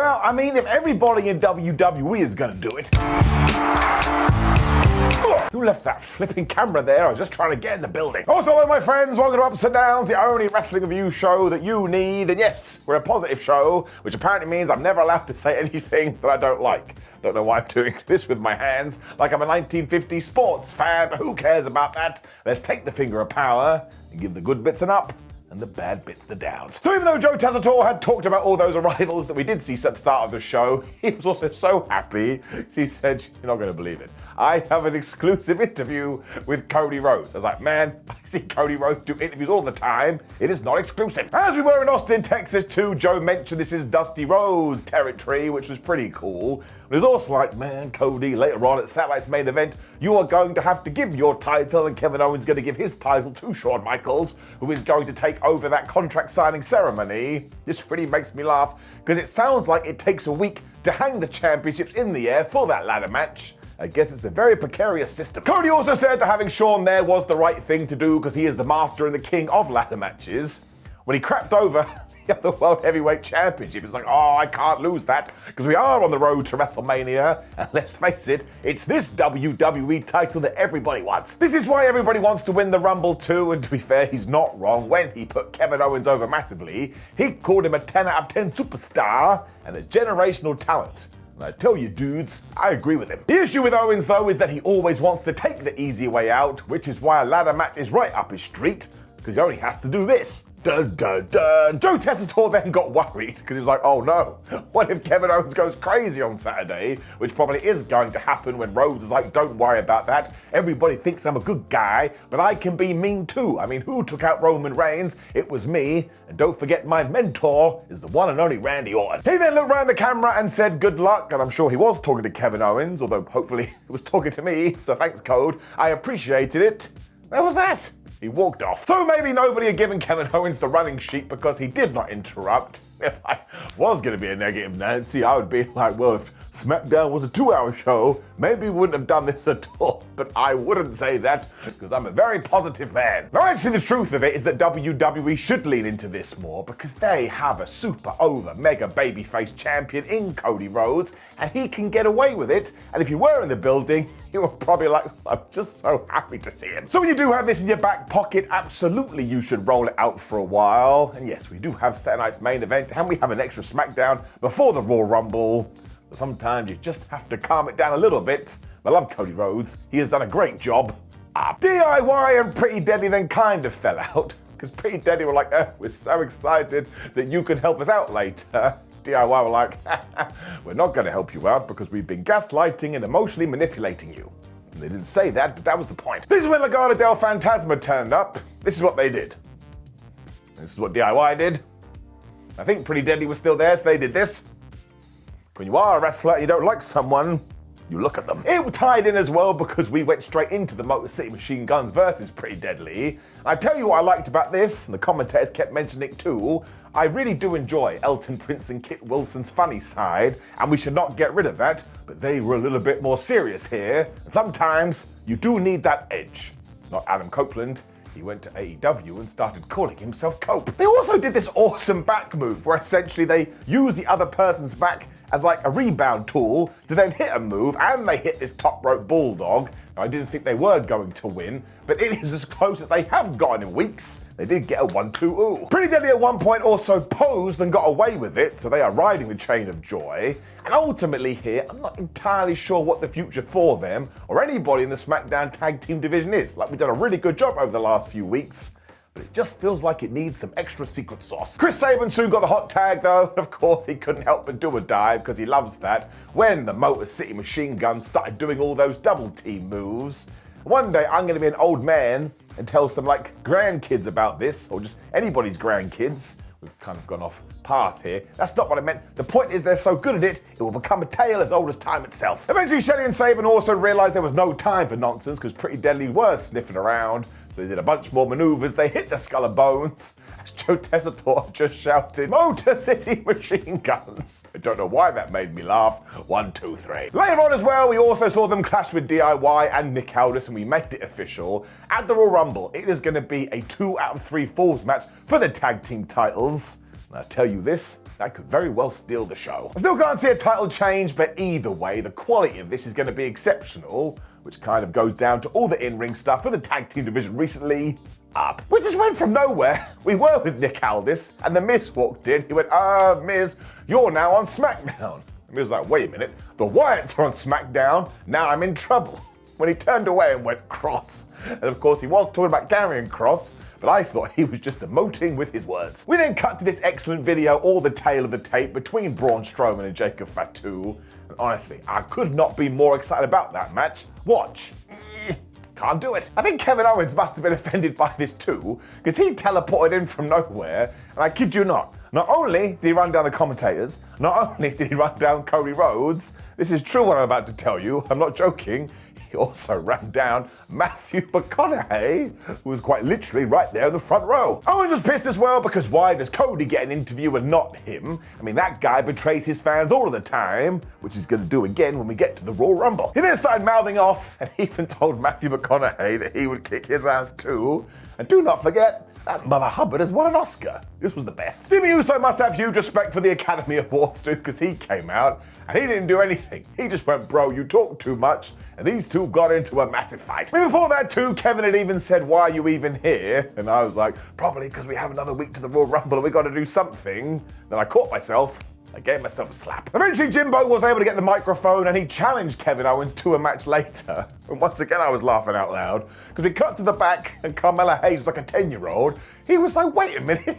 Well, I mean, if everybody in WWE is gonna do it. Who left that flipping camera there? I was just trying to get in the building. Also, hello my friends, welcome to Ups and Downs, the only wrestling review show that you need. And yes, we're a positive show, which apparently means I'm never allowed to say anything that I don't like. Don't know why I'm doing this with my hands, like I'm a 1950s sports fan, but who cares about that? Let's take the finger of power and give the good bits an up and the bad bits the downs. So even though Joe Tessitore had talked about all those arrivals that we did see at the start of the show, he was also so happy. He said, you're not going to believe it, I have an exclusive interview with Cody Rhodes. I was like, man, I see Cody Rhodes do interviews all the time. It is not exclusive. As we were in Austin, Texas too, Joe mentioned this is Dusty Rhodes territory, which was pretty cool. But it was also like, man, Cody, later on at Satellite's main event, you are going to have to give your title, and Kevin Owens is going to give his title to Shawn Michaels, who is going to take over that contract signing ceremony. This really makes me laugh, because it sounds like it takes a week to hang the championships in the air for that ladder match. I guess it's a very precarious system. Cody also said that having Shawn there was the right thing to do because he is the master and the king of ladder matches. When he crapped over the World Heavyweight Championship, it's like, oh, I can't lose that because we are on the road to WrestleMania, and let's face it, it's this WWE title that everybody wants. This is why everybody wants to win the Rumble too, and to be fair, he's not wrong. When he put Kevin Owens over massively, he called him a 10 out of 10 superstar and a generational talent. And I tell you dudes, I agree with him. The issue with Owens though is that he always wants to take the easy way out, which is why a ladder match is right up his street, because he only has to do this. Dun, dun, dun. Joe Tessitore then got worried because he was like, oh no, what if Kevin Owens goes crazy on Saturday? Which probably is going to happen when Rhodes is like, don't worry about that. Everybody thinks I'm a good guy, but I can be mean too. I mean, who took out Roman Reigns? It was me. And don't forget my mentor is the one and only Randy Orton. He then looked around the camera and said good luck, and I'm sure he was talking to Kevin Owens, although hopefully he was talking to me, so thanks Code. I appreciated it. Where was that? He walked off. So maybe nobody had given Kevin Owens the running sheet because he did not interrupt. If I was going to be a negative Nancy, I would be like, well, if SmackDown was a 2-hour show, maybe we wouldn't have done this at all. But I wouldn't say that because I'm a very positive man. Now, actually, the truth of it is that WWE should lean into this more because they have a super over mega babyface champion in Cody Rhodes, and he can get away with it. And if you were in the building, you were probably like, I'm just so happy to see him. So when you do have this in your back pocket, absolutely you should roll it out for a while. And yes, we do have Saturday night's main event, and we have an extra SmackDown before the Raw Rumble. But sometimes you just have to calm it down a little bit. I love Cody Rhodes. He has done a great job. DIY and Pretty Deadly then kind of fell out because Pretty Deadly were like, oh, we're so excited that you can help us out later. DIY were like, we're not going to help you out because we've been gaslighting and emotionally manipulating you. And they didn't say that, but that was the point. This is when Legado del Fantasma turned up. This is what they did. This is what DIY did. I think Pretty Deadly was still there, so they did this. When you are a wrestler and you don't like someone, you look at them. It tied in as well because we went straight into the Motor City Machine Guns versus Pretty Deadly. I tell you what I liked about this, and the commentators kept mentioning it too, I really do enjoy Elton Prince and Kit Wilson's funny side, and we should not get rid of that, but they were a little bit more serious here, and sometimes you do need that edge. Not Adam Copeland. He went to AEW and started calling himself Cope. They also did this awesome back move where essentially they use the other person's back as like a rebound tool to then hit a move, and they hit this top rope bulldog. Now, I didn't think they were going to win, but it is as close as they have gotten in weeks. They did get a 1-2-ooh. Pretty Deadly at one point also posed and got away with it, so they are riding the chain of joy. And ultimately here, I'm not entirely sure what the future for them or anybody in the SmackDown tag team division is. Like, we've done a really good job over the last few weeks, but it just feels like it needs some extra secret sauce. Chris Sabin soon got the hot tag though, and of course he couldn't help but do a dive because he loves that when the Motor City Machine Guns started doing all those double team moves. One day I'm gonna be an old man and tell some like grandkids about this, or just anybody's grandkids. We've kind of gone off path here. That's not what I meant. The point is they're so good at it, it will become a tale as old as time itself. Eventually Shelley and Sabin also realized there was no time for nonsense because Pretty Deadly were sniffing around, so they did a bunch more maneuvers. They hit the Skull and Bones as Joe Tessitore just shouted, Motor City Machine Guns. I don't know why that made me laugh. 1, 2, 3. Later on as well, we also saw them clash with DIY and Nick Aldis, and we made it official. At the Royal Rumble, it is going to be a 2 out of 3 falls match for the tag team titles. And I tell you this, that could very well steal the show. I still can't see a title change, but either way, the quality of this is going to be exceptional, which kind of goes down to all the in-ring stuff for the tag team division recently. Up. We just went from nowhere. We were with Nick Aldis, and the Miz walked in. He went, Miz, you're now on SmackDown. And Miz was like, wait a minute, the Wyatts are on SmackDown, now I'm in trouble. When he turned away and went cross. And of course he was talking about Karrion Kross, but I thought he was just emoting with his words. We then cut to this excellent video, or the tale of the tape, between Braun Strowman and Jacob Fatu. And honestly, I could not be more excited about that match. Watch. Can't do it. I think Kevin Owens must have been offended by this too, because he teleported in from nowhere, and I kid you not only did he run down the commentators, not only did he run down Cody Rhodes, this is true what I'm about to tell you, I'm not joking, he also ran down Matthew McConaughey, who was quite literally right there in the front row. Owens was pissed as well, because why does Cody get an interview and not him? I mean, that guy betrays his fans all of the time, which he's going to do again when we get to the Royal Rumble. He then started mouthing off, and even told Matthew McConaughey that he would kick his ass too. And do not forget, that Mother Hubbard has won an Oscar. This was the best. Jimmy Uso must have huge respect for the Academy Awards too, because he came out and he didn't do anything. He just went, bro, you talk too much, and these two got into a massive fight. I mean, before that too, Kevin had even said, why are you even here? And I was like, probably because we have another week to the Royal Rumble and we got to do something. Then I caught myself. I gave myself a slap. Eventually, Jimbo was able to get the microphone and he challenged Kevin Owens to a match later. And once again, I was laughing out loud because we cut to the back and Carmelo Hayes was like a 10-year-old. He was like, wait a minute.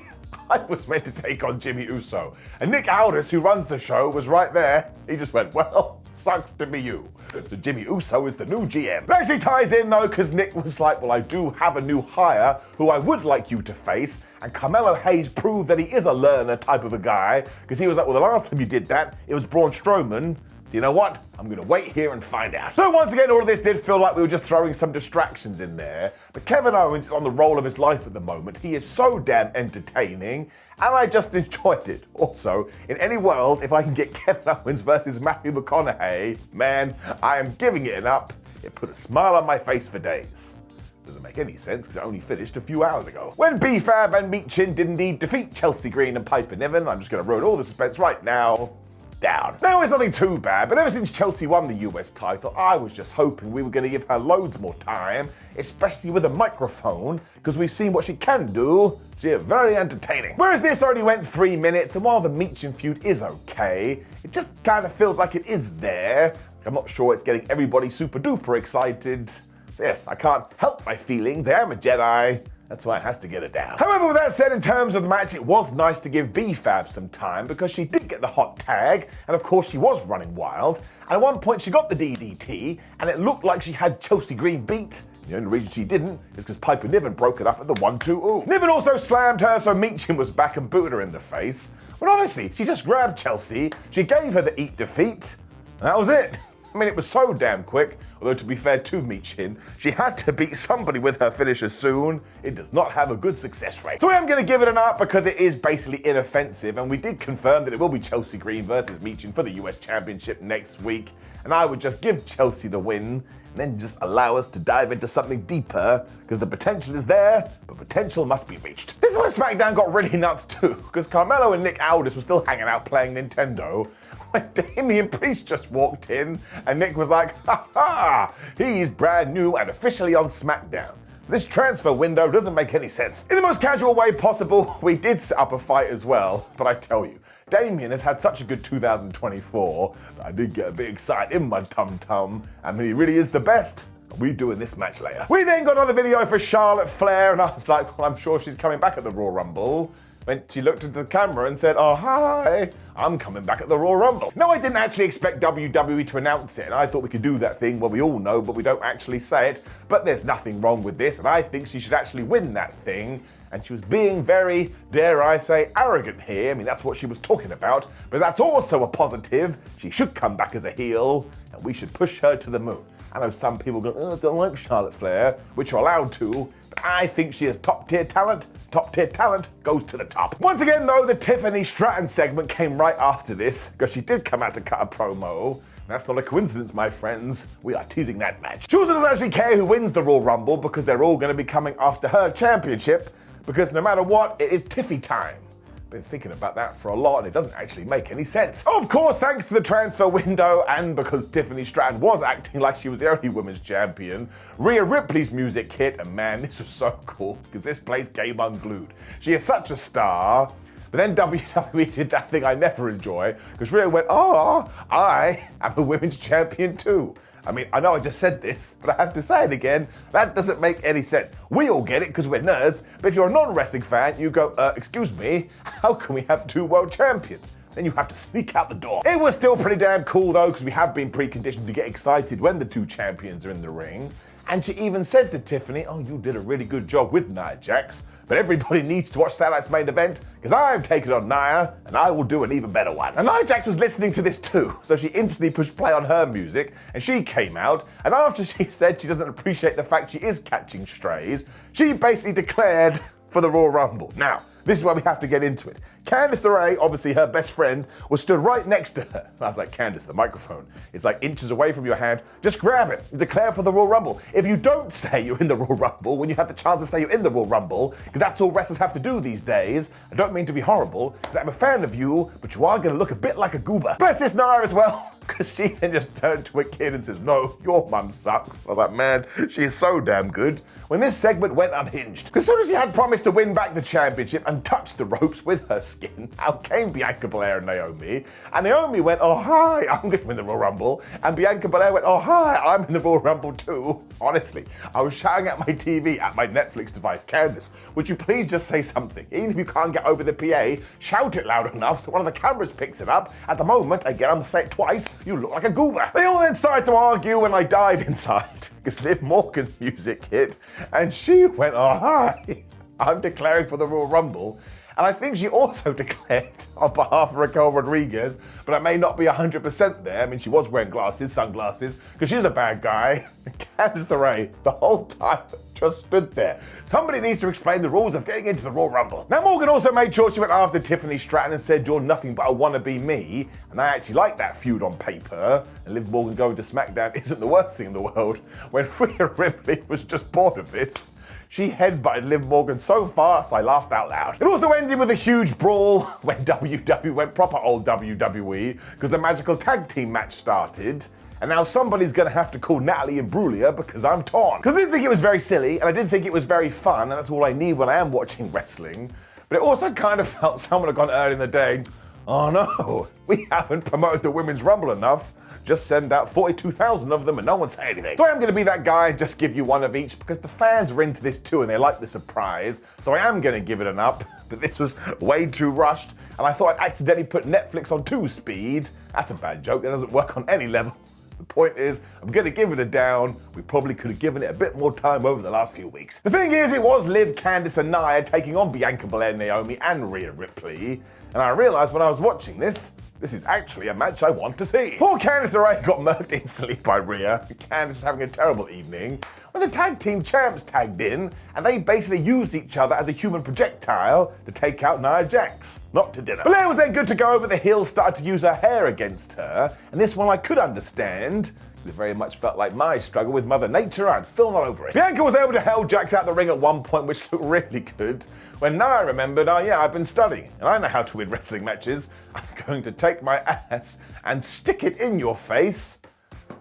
I was meant to take on Jimmy Uso. And Nick Aldis, who runs the show, was right there. He just went, well, sucks to be you. So Jimmy Uso is the new GM. It actually ties in though, because Nick was like, well, I do have a new hire who I would like you to face. And Carmelo Hayes proved that he is a learner type of a guy, because he was like, well, the last time you did that, it was Braun Strowman. So you know what? I'm going to wait here and find out. So once again, all of this did feel like we were just throwing some distractions in there. But Kevin Owens is on the roll of his life at the moment. He is so damn entertaining, and I just enjoyed it. Also, in any world, if I can get Kevin Owens versus Matthew McConaughey, man, I am giving it an up. It put a smile on my face for days. Doesn't make any sense because it only finished a few hours ago. When B-Fab and Michin did indeed defeat Chelsea Green and Piper Niven, I'm just going to ruin all the suspense right now. Down. Now it's nothing too bad, but ever since Chelsea won the US title, I was just hoping we were going to give her loads more time, especially with a microphone, because we've seen what she can do. She's very entertaining. Whereas this only went 3 minutes, and while the Michin feud is okay, it just kind of feels like it is there. I'm not sure it's getting everybody super duper excited. So yes, I can't help my feelings. I am a Jedi. That's why it has to get it down. However, with that said, in terms of the match, it was nice to give B-Fab some time because she did get the hot tag, and of course she was running wild. And at one point she got the DDT, and it looked like she had Chelsea Green beat. The only reason she didn't is because Piper Niven broke it up at the 1-2-ooh. Niven also slammed her, so Michin was back and booted her in the face. But honestly, she just grabbed Chelsea, she gave her the eat defeat, and that was it. I mean, it was so damn quick, although to be fair to Michin, she had to beat somebody with her finisher soon. It does not have a good success rate. So I am going to give it an up because it is basically inoffensive, and we did confirm that it will be Chelsea Green versus Michin for the US Championship next week, and I would just give Chelsea the win, and then just allow us to dive into something deeper, because the potential is there, but potential must be reached. This is where SmackDown got really nuts too, because Carmelo and Nick Aldis were still hanging out playing Nintendo, when Damien Preist just walked in, and Nick was like, ha ha, he's brand new and officially on SmackDown. This transfer window doesn't make any sense. In the most casual way possible, we did set up a fight as well, but I tell you, Damien has had such a good 2024 that I did get a bit excited in my tum-tum. I mean, he really is the best. We're doing this match later. We then got another video for Charlotte Flair, and I was like, well, I'm sure she's coming back at the Royal Rumble. When she looked into the camera and said, oh, hi, I'm coming back at the Royal Rumble. No, I didn't actually expect WWE to announce it, and I thought we could do that thing where we all know, but we don't actually say it. But there's nothing wrong with this, and I think she should actually win that thing. And she was being very, dare I say, arrogant here. I mean, that's what she was talking about, but that's also a positive. She should come back as a heel, and we should push her to the moon. I know some people go, oh, I don't like Charlotte Flair, which you're allowed to, but I think she is top-tier talent. Top-tier talent goes to the top. Once again, though, the Tiffany Stratton segment came right after this, because she did come out to cut a promo. That's not a coincidence, my friends. We are teasing that match. She also doesn't actually care who wins the Royal Rumble, because they're all going to be coming after her championship, because no matter what, it is Tiffy time. Been thinking about that for a lot and it doesn't actually make any sense. Of course, thanks to the transfer window and because Tiffany Stratton was acting like she was the only women's champion, Rhea Ripley's music hit, and man, this was so cool because this place came unglued. She is such a star. But then WWE did that thing I never enjoy, because Rhea went, I am a women's champion too. I mean, I know I just said this, but I have to say it again, that doesn't make any sense. We all get it because we're nerds, but if you're a non-wrestling fan, you go, excuse me, how can we have two world champions? Then you have to sneak out the door. It was still pretty damn cool though, because we have been preconditioned to get excited when the two champions are in the ring. And she even said to Tiffany, you did a really good job with Nia Jax, but everybody needs to watch Saturday's main event because I'm taking on Nia and I will do an even better one. And Nia Jax was listening to this too, so she instantly pushed play on her music and she came out, and after she said she doesn't appreciate the fact she is catching strays, she basically declared for the Royal Rumble. Now, this is where we have to get into it. Candice LeRae, obviously her best friend, was stood right next to her. I was like, Candice, the microphone is like inches away from your hand. Just grab it and declare for the Royal Rumble. If you don't say you're in the Royal Rumble when you have the chance to say you're in the Royal Rumble, because that's all wrestlers have to do these days, I don't mean to be horrible, because I'm a fan of you, but you are going to look a bit like a goober. Bless this Nia as well, because she then just turned to a kid and says, no, your mum sucks. I was like, man, she is so damn good. When this segment went unhinged, as soon as she had promised to win back the championship and touch the ropes with her skin, out came Bianca Belair and Naomi. And Naomi went, hi, I'm going to win the Royal Rumble. And Bianca Belair went, hi, I'm in the Royal Rumble too. Honestly, I was shouting at my TV, at my Netflix device, Candice, would you please just say something? Even if you can't get over the PA, shout it loud enough so one of the cameras picks it up. At the moment, again, I'm going to say it twice, you look like a goober. They all then started to argue and I died inside because Liv Morgan's music hit and she went, hi, I'm declaring for the Royal Rumble. And I think she also declared on behalf of Raquel Rodriguez, but I may not be 100% there. I mean, she was wearing glasses, sunglasses, because she's a bad guy. Candice LeRae, the whole time, just stood there. Somebody needs to explain the rules of getting into the Royal Rumble. Now, Morgan also made sure she went after Tiffany Stratton and said, you're nothing but a wannabe me. And I actually like that feud on paper. And Liv Morgan going to SmackDown isn't the worst thing in the world. When Rhea Ripley was just bored of this, she headbutted Liv Morgan so fast I laughed out loud. It also ended with a huge brawl when WWE went proper old WWE because the magical tag team match started. And now somebody's gonna have to call Natalie and Brulia because I'm torn. Because I didn't think it was very silly and I didn't think it was very fun, and that's all I need when I am watching wrestling. But it also kind of felt someone had gone early in the day, oh no, we haven't promoted the Women's Rumble enough. Just send out 42,000 of them and no one say anything. So I am going to be that guy and just give you one of each because the fans are into this too and they like the surprise. So I am going to give it an up, but this was way too rushed and I thought I'd accidentally put Netflix on 2 speed. That's a bad joke, that doesn't work on any level. The point is, I'm going to give it a down. We probably could have given it a bit more time over the last few weeks. The thing is, it was Liv, Candice and Nia taking on Bianca Belair, Naomi and Rhea Ripley. And I realised when I was watching this is actually a match I want to see. Poor Candice LeRae got murked instantly by Rhea. Candice was having a terrible evening. When the tag team champs tagged in, and they basically used each other as a human projectile to take out Nia Jax. Not to dinner. Belair was then good to go, but the heels started to use her hair against her. And this one I could understand. It very much felt like my struggle with Mother Nature. I'm still not over it. Bianca was able to held Jax out the ring at one point, which looked really good. When Nia remembered, oh yeah, I've been studying, and I know how to win wrestling matches. I'm going to take my ass and stick it in your face.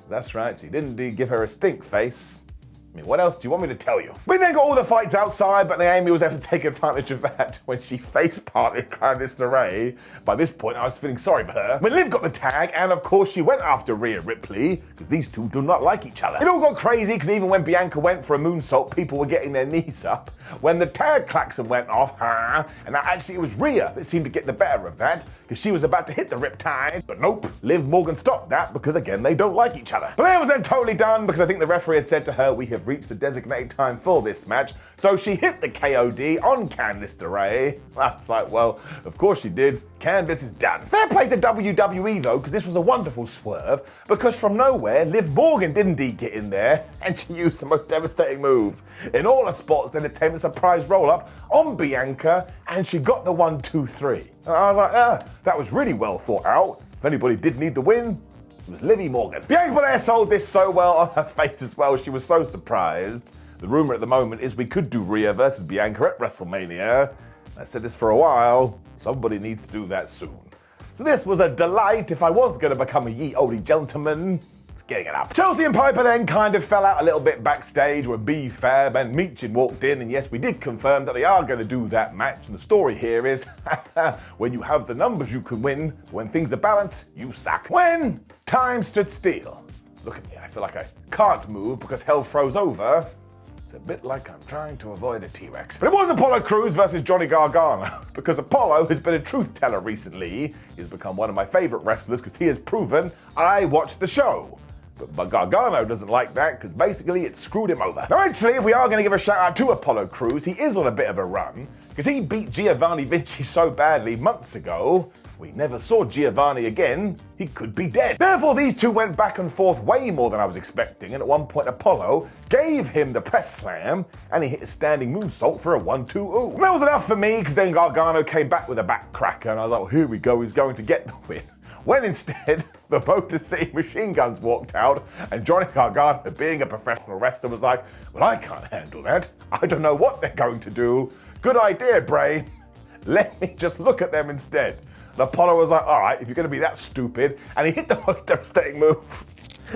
That's right, she didn't indeed give her a stink face. I mean, what else do you want me to tell you? We then got all the fights outside, but Naomi was able to take advantage of that when she face-parted Candice LeRae. By this point, I was feeling sorry for her. When Liv got the tag, and of course she went after Rhea Ripley, because these two do not like each other. It all got crazy, because even when Bianca went for a moonsault, people were getting their knees up. When the tag klaxon went off, and now actually it was Rhea that seemed to get the better of that, because she was about to hit the riptide, but nope, Liv Morgan stopped that, because again, they don't like each other. Belair was then totally done, because I think the referee had said to her, we have reached the designated time for this match, so she hit the KOD on Candice LeRae. I was like, well, of course she did. Candice is done. Fair play to WWE though, because this was a wonderful swerve, because from nowhere, Liv Morgan did indeed get in there, and she used the most devastating move in all of sports entertainment, surprise roll-up on Bianca, and she got the 1, 2, 3. And I was like, that was really well thought out. If anybody did need the win, it was Livy Morgan. Bianca Belair sold this so well on her face as well. She was so surprised. The rumor at the moment is we could do Rhea versus Bianca at WrestleMania. I said this for a while, somebody needs to do that soon. So this was a delight. If I was going to become a ye olde gentleman, it's getting it up. Chelsea and Piper then kind of fell out a little bit backstage when B-Fab and Michin walked in, and yes, we did confirm that they are going to do that match, and the story here is, when you have the numbers you can win, when things are balanced, you suck. When time stood still. Look at me, I feel like I can't move because hell froze over. It's a bit like I'm trying to avoid a T-Rex. But it was Apollo Crews versus Johnny Gargano, because Apollo has been a truth teller recently. He's become one of my favorite wrestlers because he has proven I watched the show. But Gargano doesn't like that because basically it screwed him over. Now actually, if we are going to give a shout out to Apollo Crews, he is on a bit of a run because he beat Giovanni Vinci so badly months ago, we never saw Giovanni again. He could be dead. Therefore, these two went back and forth way more than I was expecting, and at one point Apollo gave him the press slam, and he hit a standing moonsault for a 1-2-ooh. And that was enough for me, because then Gargano came back with a back cracker, and I was like, well, here we go, he's going to get the win. When instead, the Motor City Machine Guns walked out, and Johnny Gargano, being a professional wrestler, was like, well, I can't handle that. I don't know what they're going to do. Good idea, Brain. Let me just look at them instead. And Apollo was like, all right, if you're going to be that stupid, and he hit the most devastating move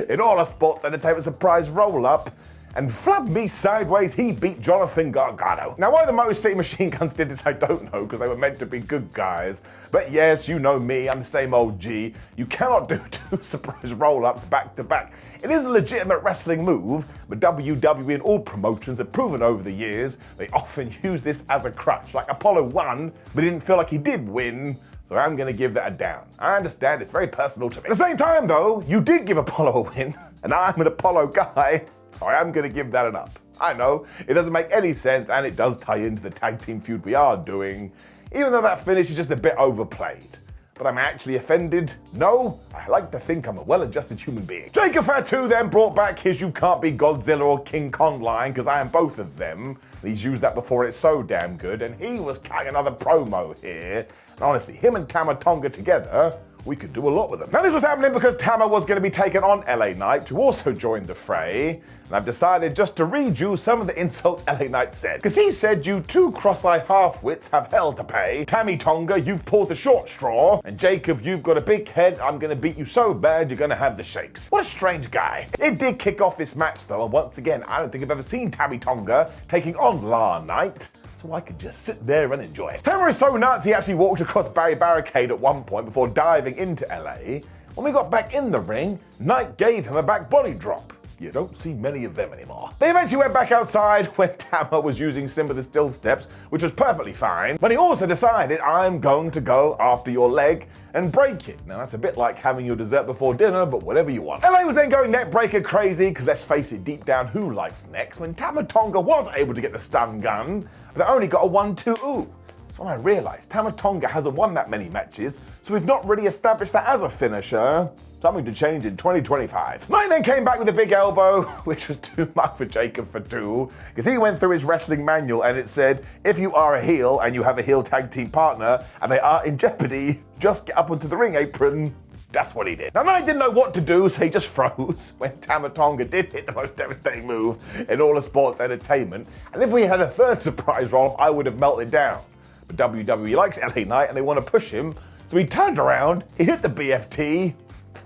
in all of sports entertainment, surprise roll-up, and flubbed me sideways, he beat Jonathan Gargano. Now, why the Motor City Machine Guns did this, I don't know, because they were meant to be good guys. But yes, you know me, I'm the same old G. You cannot do two surprise roll-ups back to back. It is a legitimate wrestling move, but WWE and all promotions have proven over the years they often use this as a crutch. Like Apollo won, but didn't feel like he did win. So I'm going to give that a down. I understand, it's very personal to me. At the same time though, you did give Apollo a win, and I'm an Apollo guy, so I am going to give that an up. I know, it doesn't make any sense, and it does tie into the tag team feud we are doing, even though that finish is just a bit overplayed. But I'm actually offended? No, I like to think I'm a well-adjusted human being. Jacob Fatu then brought back his You Can't Be Godzilla or King Kong line, because I am both of them. And he's used that before, it's so damn good, and he was cutting another promo here. And honestly, him and Tama Tonga together, we could do a lot with them. Now this was happening because Tama was going to be taken on LA Knight, who also joined the fray, and I've decided just to read you some of the insults LA Knight said. Because he said, you two cross-eyed half-wits have hell to pay. Tammy Tonga, you've pulled the short straw. And Jacob, you've got a big head, I'm going to beat you so bad you're going to have the shakes. What a strange guy. It did kick off this match though, and once again, I don't think I've ever seen Tammy Tonga taking on LA Knight, so I could just sit there and enjoy it. Tama is so nuts, he actually walked across Barry Barricade at one point before diving into LA. When we got back in the ring, Knight gave him a back body drop. You don't see many of them anymore. They eventually went back outside when Tama was using Simba the Still Steps, which was perfectly fine, but he also decided, I'm going to go after your leg and break it. Now that's a bit like having your dessert before dinner, but whatever you want. LA was then going neck breaker crazy, because let's face it, deep down, who likes necks? When Tama Tonga was able to get the stun gun, but they only got a 1-2-ooh. That's when I realized Tama Tonga hasn't won that many matches, so we've not really established that as a finisher. Something to change in 2025. Knight then came back with a big elbow, which was too much for Jacob Fatu, because he went through his wrestling manual and it said, if you are a heel and you have a heel tag team partner and they are in jeopardy, just get up onto the ring apron. That's what he did. Now Knight didn't know what to do, so he just froze when Tama Tonga did hit the most devastating move in all of sports entertainment. And if we had a third surprise roll, I would have melted down. But WWE likes LA Knight and they want to push him, so he turned around, he hit the BFT,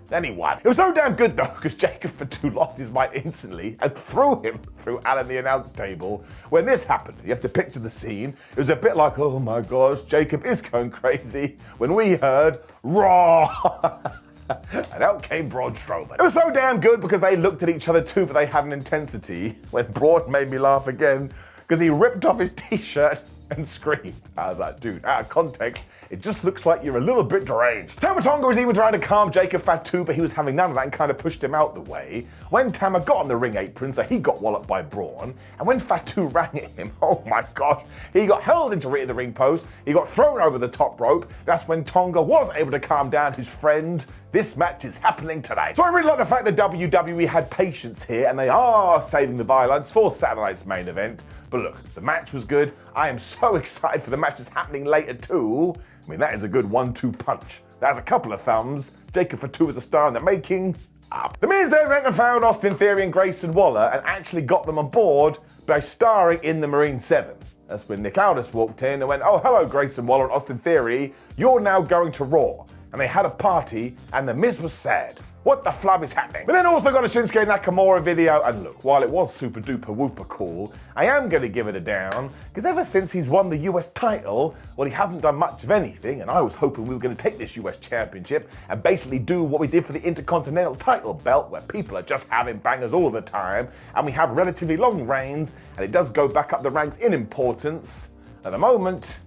then he won. It was so damn good though, because Jacob Fatu lost his mind instantly and threw him through Alan the announce table. When this happened, you have to picture the scene, it was a bit like, oh my gosh, Jacob is going crazy, when we heard, Raw! And out came Braun Strowman. It was so damn good because they looked at each other too, but they had an intensity. When Braun made me laugh again, because he ripped off his t-shirt and screamed. I was like, dude, out of context, it just looks like you're a little bit deranged. Tama Tonga was even trying to calm Jacob Fatu, but he was having none of that and kind of pushed him out the way. When Tama got on the ring apron, so he got walloped by Braun, and when Fatu rang at him, oh my gosh, he got held into rear of the ring post, he got thrown over the top rope. That's when Tonga was able to calm down his friend. This match is happening tonight. So I really like the fact that WWE had patience here, and they are saving the violence for Saturday night's main event. But look, the match was good. I am so excited for the match that's happening later too. I mean, that is a good 1-2 punch. That has a couple of thumbs. Jacob Fatu is a star in the making. Up. The Miz then went and found Austin Theory and Grayson Waller and actually got them on board by starring in the Marine 7. That's when Nick Aldis walked in and went, "Oh, hello, Grayson Waller and Austin Theory. You're now going to Raw." And they had a party, and The Miz was sad. What the flub is happening? But then also got a Shinsuke Nakamura video, and look, while it was super duper whooper cool, I am going to give it a down, because ever since he's won the US title, well, he hasn't done much of anything, and I was hoping we were going to take this US championship and basically do what we did for the Intercontinental title belt, where people are just having bangers all the time, and we have relatively long reigns, and it does go back up the ranks in importance. At the moment,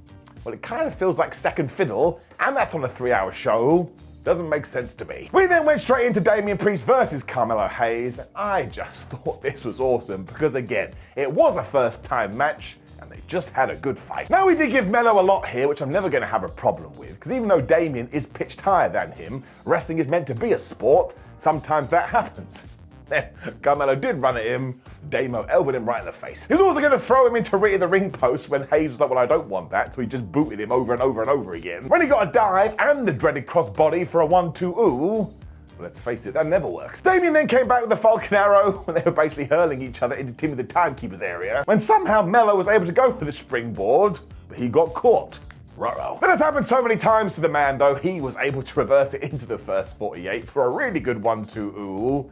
well, it kind of feels like second fiddle, and that's on a 3-hour show. Doesn't make sense to me. We then went straight into Damien Preist versus Carmelo Hayes, and I just thought this was awesome because, again, it was a first-time match, and they just had a good fight. Now, we did give Melo a lot here, which I'm never going to have a problem with, because even though Damien is pitched higher than him, wrestling is meant to be a sport. Sometimes that happens. Then Carmelo did run at him. Damo elbowed him right in the face. He was also going to throw him into Rhea the ring post when Hayes was like, "Well, I don't want that," so he just booted him over and over and over again. When he got a dive and the dreaded crossbody for a 1-2, well, let's face it, that never works. Damien then came back with the Falcon Arrow when they were basically hurling each other into Timmy the Timekeeper's area, when somehow Melo was able to go for the springboard, but he got caught. Ruh-roh. That has happened so many times to the man, though. He was able to reverse it into the first 48 for a really good 1-2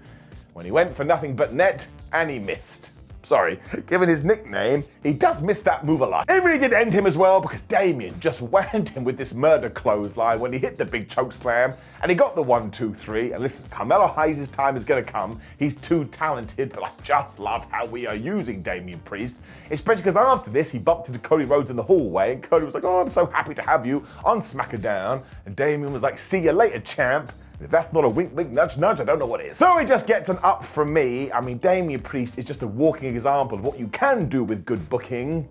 when he went for nothing but net, and he missed. Sorry, given his nickname, he does miss that move a lot. It really did end him as well, because Damien just whammed him with this murder clothesline when he hit the big choke slam, and he got the 1-2-3. And listen, Carmelo Hayes' time is going to come. He's too talented, but I just love how we are using Damien Preist, especially because after this, he bumped into Cody Rhodes in the hallway, and Cody was like, "Oh, I'm so happy to have you on SmackDown." And Damien was like, "See you later, champ." If that's not a wink, wink, nudge, nudge, I don't know what is. So he just gets an up from me. I mean, Damien Preist is just a walking example of what you can do with good booking.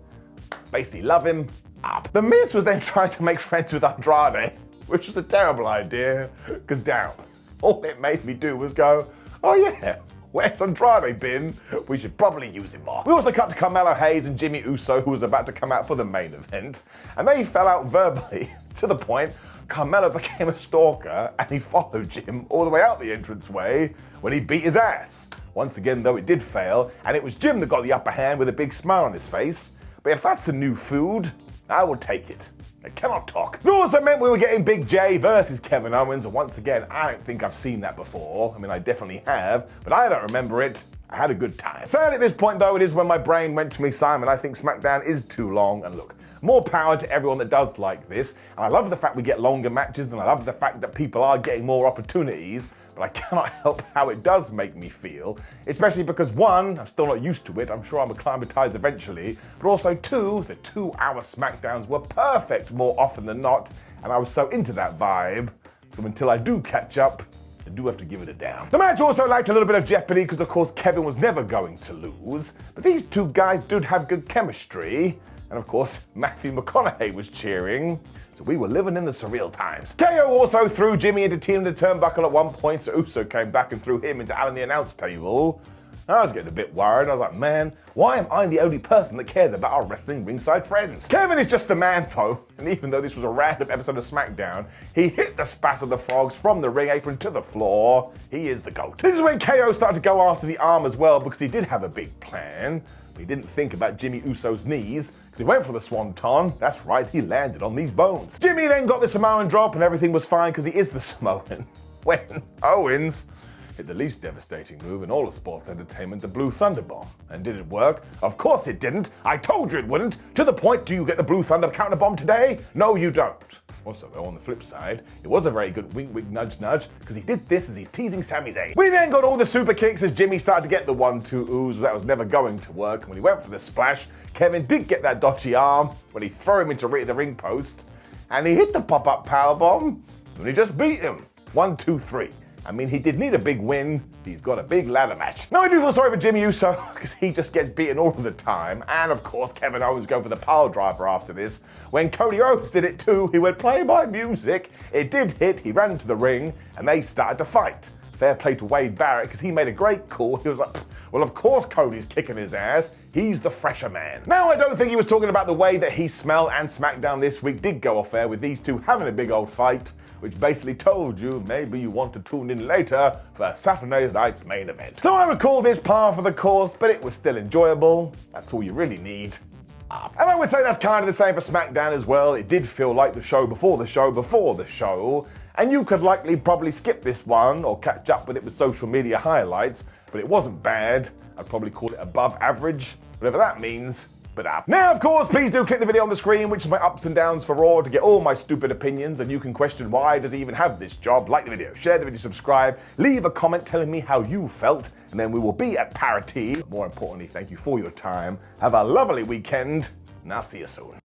Basically, love him, up. The Miz was then trying to make friends with Andrade, which was a terrible idea, because damn, all it made me do was go, "Oh yeah, where's Andrade been? We should probably use him more." We also cut to Carmelo Hayes and Jimmy Uso, who was about to come out for the main event, and they fell out verbally, to the point Carmelo became a stalker and he followed Jim all the way out the entranceway when he beat his ass. Once again, though, it did fail, and it was Jim that got the upper hand with a big smile on his face. But if that's a new food, I will take it. I cannot talk. It also meant we were getting Big J versus Kevin Owens, and once again, I don't think I've seen that before. I mean, I definitely have, but I don't remember it. I had a good time. Sadly, at this point, though, it is when my brain went to me, "Simon, I think SmackDown is too long." And look, more power to everyone that does like this. And I love the fact we get longer matches, and I love the fact that people are getting more opportunities, but I cannot help how it does make me feel, especially because 1, I'm still not used to it, I'm sure I'm acclimatized eventually, but also 2, the 2-hour SmackDowns were perfect more often than not, and I was so into that vibe, so until I do catch up, I do have to give it a down. The match also lacked a little bit of jeopardy because, of course, Kevin was never going to lose, but these two guys did have good chemistry. And of course, Matthew McConaughey was cheering, so we were living in the surreal times. KO also threw Jimmy into Tina the turnbuckle at one point, so Uso came back and threw him into Alan the announce table. I was getting a bit worried. I was like, man, why am I the only person that cares about our wrestling ringside friends? Kevin is just the man, though, and even though this was a random episode of SmackDown, he hit the Spat of the Frogs from the ring apron to the floor. He is the GOAT. This is when KO started to go after the arm as well, because he did have a big plan. He didn't think about Jimmy Uso's knees, because he went for the swanton. That's right, he landed on these bones. Jimmy then got the Samoan drop, and everything was fine because he is the Samoan. When Owens hit the least devastating move in all of sports entertainment, the Blue Thunder Bomb. And did it work? Of course it didn't. I told you it wouldn't. To the point, do you get the Blue Thunder Counter Bomb today? No, you don't. Also, though, on the flip side, it was a very good wink, wink, nudge, nudge, because he did this as he's teasing Sami Zayn. We then got all the super kicks as Jimmy started to get the 1-2 that was never going to work. And when he went for the splash, Kevin did get that dodgy arm when he threw him into the ring post, and he hit the pop-up powerbomb, and he just beat him. 1-2-3. I mean, he did need a big win, but he's got a big ladder match. Now, I do feel sorry for Jimmy Uso, because he just gets beaten all of the time. And, of course, Kevin Owens going for the pile driver after this. When Cody Rhodes did it too, he went, "Play my music." It did hit, he ran into the ring, and they started to fight. Fair play to Wade Barrett, because he made a great call. He was like, well, of course Cody's kicking his ass. He's the fresher man. Now, I don't think he was talking about the way that he smelled, and SmackDown this week did go off air with these two having a big old fight, which basically told you maybe you want to tune in later for Saturday night's main event. So I would call this par for the course, but it was still enjoyable. That's all you really need. up. And I would say that's kind of the same for SmackDown as well. It did feel like the show before the show before the show. And you could likely probably skip this one or catch up with it with social media highlights, but it wasn't bad. I'd probably call it above average, whatever that means. But up. Now, of course, please do click the video on the screen, which is my ups and downs for Raw, to get all my stupid opinions, and you can question why does he even have this job. Like the video, share the video, subscribe, leave a comment telling me how you felt, and then we will be at parity. More importantly, thank you for your time. Have a lovely weekend, and I'll see you soon.